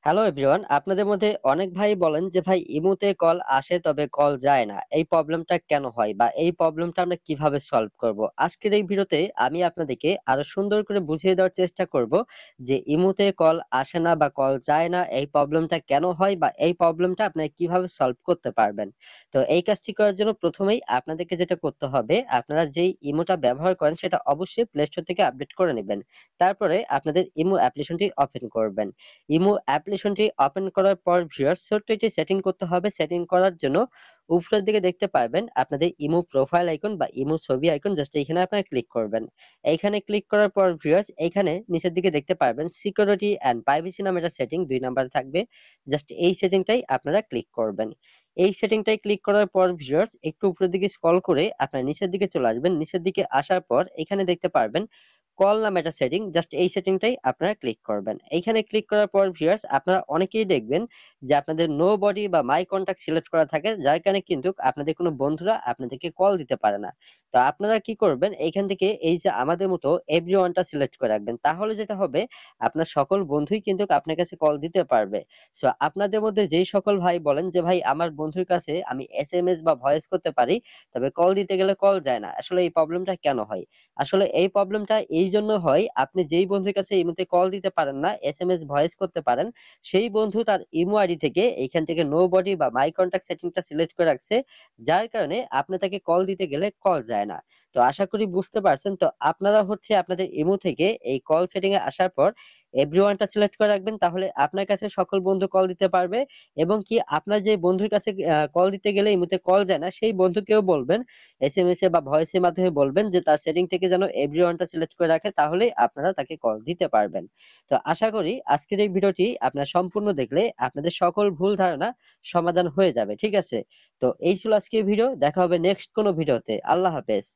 Hello everyone, আপনাদের মধ্যে অনেক ভাই বলেন যে ভাই ইমুতে কল আসে তবে কল যায় না। এই প্রবলেমটা কেন হয় বা এই প্রবলেমটা আমরা কিভাবে সলভ করব? আজকের এই ভিডিওতে আমি আপনাদেরকে আরো সুন্দর করে বুঝিয়ে দেওয়ার চেষ্টা করব যে ইমুতে কল আসে না বা কল যায় না, এই প্রবলেমটা কেন হয় বা এই প্রবলেমটা আপনারা কিভাবে সলভ করতে পারবেন। তো এই কাজটি করার জন্য প্রথমেই আপনাদেরকে যেটা করতে হবে, আপনারা যেই ইমোটা ব্যবহার করেন সেটা অবশ্যই প্লে স্টোর থেকে আপডেট করে নেবেন। তারপরে আপনাদের ইমো অ্যাপ্লিকেশনটি ওপেন করবেন। ইমো অ্যাপ্লিকেশনটি ওপেন করার পর ভিউয়ার্স ছোট্ট একটি সেটিং করতে হবে। সেটিং করার জন্য উপরের দিকে দেখতে পারবেন আপনাদের ইমো প্রোফাইল আইকন বা ইমো ছবি আইকন, জাস্ট এইখানে আপনারা ক্লিক করবেন। এইখানে ক্লিক করার পর ভিউয়ার্স এইখানে নিচের দিকে দেখতে পারবেন সিকিউরিটি অ্যান্ড প্রাইভেসি নামে একটা সেটিং ২ নাম্বারে থাকবে। জাস্ট এই সেটিংটাই আপনারা ক্লিক করবেন। এই সেটিংটাই ক্লিক করার পর ভিউয়ার্স একটু উপরের দিকে স্ক্রল করে আপনারা নিচের দিকে চলে আসবেন। নিচের দিকে আসার পর এখানে দেখতে পারবেন কল নামে একটা সেটিং, জাস্ট এই সেটিংটাই আপনারা ক্লিক করবেন। এইখানে ক্লিক করার পর ভিউয়ার্স আপনারা অনেকেই দেখবেন যে আপনাদের নো বডি বা মাই কন্টাক্ট সিলেক্ট করা থাকে, যার কারণে কিন্তু আপনাদের কোনো বন্ধুরা আপনাদেরকে কল দিতে পারে না। তো আপনারা কি করবেন, এইখান থেকে এই যে আমাদের মতো এভরিওয়ানটা সিলেক্ট করে রাখবেন। তাহলে যেটা হবে আপনার সকল বন্ধুই কিন্তু আপনার কাছে কল দিতে পারবে। সো আপনাদের মধ্যে যেই সকল ভাই বলেন যে ভাই আমার বন্ধুর কাছে আমি এসএমএস বা ভয়েস করতে পারি, তবে কল দিতে গেলে কল যায় না। আসলে এই প্রবলেমটা কেন হয়? আসলে এই প্রবলেমটা এইজন্য হয়, আপনি যেই বন্ধুর কাছে এই মুহূর্তে কল দিতে পারেন না, এসএমএস ভয়েস করতে পারেন, সেই বন্ধু তার ইমো আইডি থেকে এইখান থেকে নো বডি বা মাই কন্টাক্ট সেটিংটা সিলেক্ট করে রাখছে। যার কারণে আপনি তাকে কল দিতে গেলে কল যায় না। তো আশা করি বুঝতে পারছেন। তো আপনারা হচ্ছে আপনাদের ইমো থেকে এই কল সেটিং এ আসার পর এভরিওয়ানটা সিলেক্ট করে রাখবেন। তাহলে আপনার কাছে সকল বন্ধু কল দিতে পারবে এবং কি আপনার যে বন্ধুর কাছে কল দিতে গেলে ইমোতে কল যায় না, সেই বন্ধুকেও বলবেন এসএমএস এ বা ভয়েসের মাধ্যমে বলবেন যে তার সেটিং থেকে যেন এভরিওয়ানটা সিলেক্ট করে রাখে, তাহলেই আপনারা তাকে কল দিতে পারবেন। তো আশা করি আজকের এই ভিডিওটি আপনারা সম্পূর্ণ দেখলে আপনাদের সকল ভুল ধারণা সমাধান হয়ে যাবে। ঠিক আছে? তো এই ছিল আজকের ভিডিও। দেখা হবে নেক্সট কোনো ভিডিওতে। আল্লাহ হাফেজ।